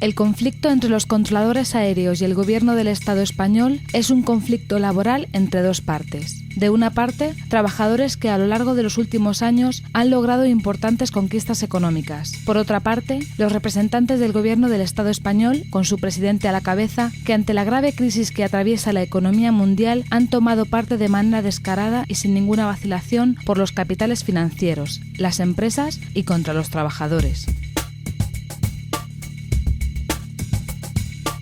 El conflicto entre los controladores aéreos y el gobierno del Estado español es un conflicto laboral entre dos partes. De una parte, trabajadores que a lo largo de los últimos años han logrado importantes conquistas económicas. Por otra parte, los representantes del gobierno del Estado español, con su presidente a la cabeza, que ante la grave crisis que atraviesa la economía mundial han tomado parte de manera descarada y sin ninguna vacilación por los capitales financieros, las empresas y contra los trabajadores.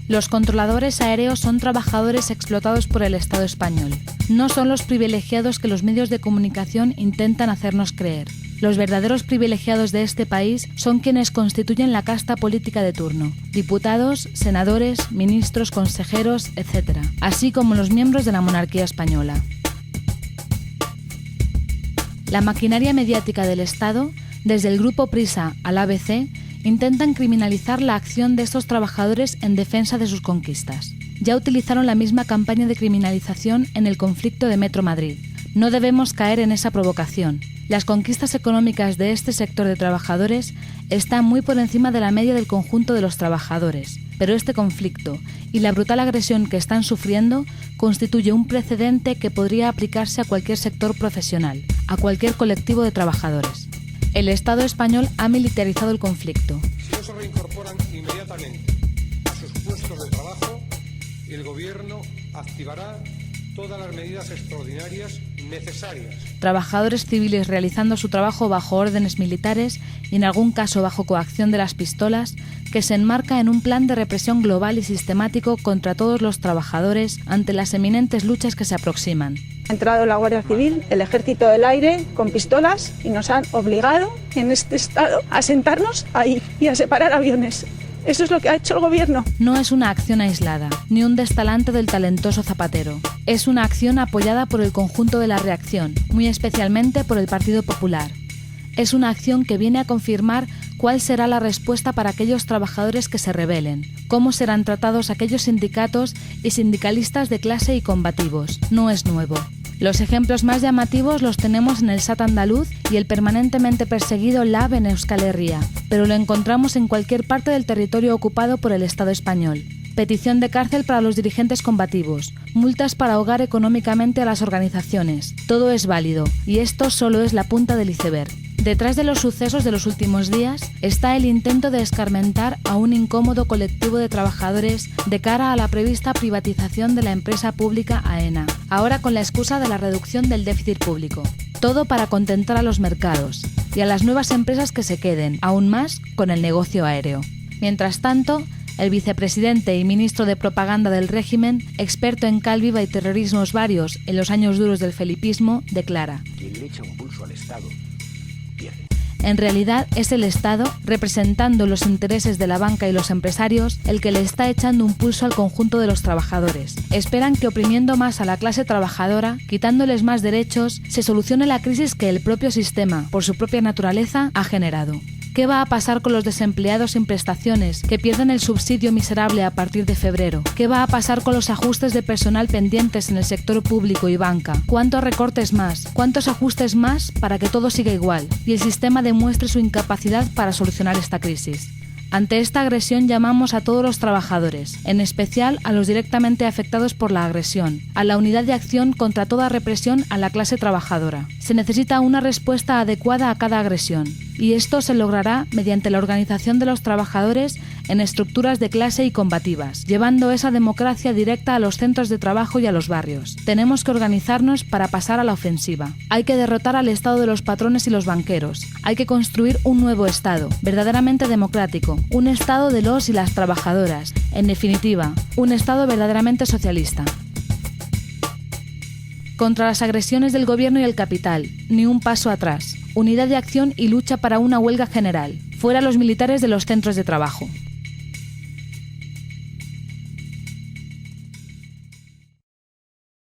Los controladores aéreos son trabajadores explotados por el Estado español. No son los privilegiados que los medios de comunicación intentan hacernos creer. Los verdaderos privilegiados de este país son quienes constituyen la casta política de turno: diputados, senadores, ministros, consejeros, etc., así como los miembros de la monarquía española. La maquinaria mediática del Estado, desde el Grupo Prisa al ABC, intentan criminalizar la acción de estos trabajadores en defensa de sus conquistas. Ya utilizaron la misma campaña de criminalización en el conflicto de Metro Madrid. No debemos caer en esa provocación. Las conquistas económicas de este sector de trabajadores están muy por encima de la media del conjunto de los trabajadores, pero este conflicto y la brutal agresión que están sufriendo constituye un precedente que podría aplicarse a cualquier sector profesional, a cualquier colectivo de trabajadores. El Estado español ha militarizado el conflicto. Si no se reincorporan inmediatamente a sus puestos de trabajo, el Gobierno activará todas las medidas extraordinarias necesarias. Trabajadores civiles realizando su trabajo bajo órdenes militares y en algún caso bajo coacción de las pistolas, que se enmarca en un plan de represión global y sistemático contra todos los trabajadores ante las eminentes luchas que se aproximan. Ha entrado la Guardia Civil, el Ejército del Aire, con pistolas y nos han obligado, en este estado, a sentarnos ahí y a separar aviones. Eso es lo que ha hecho el Gobierno. No es una acción aislada, ni un destalante del talentoso Zapatero. Es una acción apoyada por el conjunto de la reacción, muy especialmente por el Partido Popular. Es una acción que viene a confirmar cuál será la respuesta para aquellos trabajadores que se rebelen, cómo serán tratados aquellos sindicatos y sindicalistas de clase y combativos. No es nuevo. Los ejemplos más llamativos los tenemos en el SAT andaluz y el permanentemente perseguido LAB en Euskal Herria, pero lo encontramos en cualquier parte del territorio ocupado por el Estado español. Petición de cárcel para los dirigentes combativos, multas para ahogar económicamente a las organizaciones. Todo es válido, y esto solo es la punta del iceberg. Detrás de los sucesos de los últimos días está el intento de escarmentar a un incómodo colectivo de trabajadores de cara a la prevista privatización de la empresa pública AENA, ahora con la excusa de la reducción del déficit público. Todo para contentar a los mercados y a las nuevas empresas que se queden, aún más, con el negocio aéreo. Mientras tanto, el vicepresidente y ministro de Propaganda del régimen, experto en cal viva y terrorismos varios en los años duros del felipismo, declara: quien le echa un pulso al Estado pierde. En realidad es el Estado, representando los intereses de la banca y los empresarios, el que le está echando un pulso al conjunto de los trabajadores. Esperan que oprimiendo más a la clase trabajadora, quitándoles más derechos, se solucione la crisis que el propio sistema, por su propia naturaleza, ha generado. ¿Qué va a pasar con los desempleados sin prestaciones que pierden el subsidio miserable a partir de febrero? ¿Qué va a pasar con los ajustes de personal pendientes en el sector público y banca? ¿Cuántos recortes más? ¿Cuántos ajustes más para que todo siga igual y el sistema demuestre su incapacidad para solucionar esta crisis? Ante esta agresión llamamos a todos los trabajadores, en especial a los directamente afectados por la agresión, a la unidad de acción contra toda represión a la clase trabajadora. Se necesita una respuesta adecuada a cada agresión, y esto se logrará mediante la organización de los trabajadores en estructuras de clase y combativas, llevando esa democracia directa a los centros de trabajo y a los barrios. Tenemos que organizarnos para pasar a la ofensiva. Hay que derrotar al Estado de los patrones y los banqueros. Hay que construir un nuevo Estado, verdaderamente democrático, un Estado de los y las trabajadoras, en definitiva, un Estado verdaderamente socialista. Contra las agresiones del gobierno y el capital, ni un paso atrás. Unidad de acción y lucha para una huelga general. Fuera los militares de los centros de trabajo.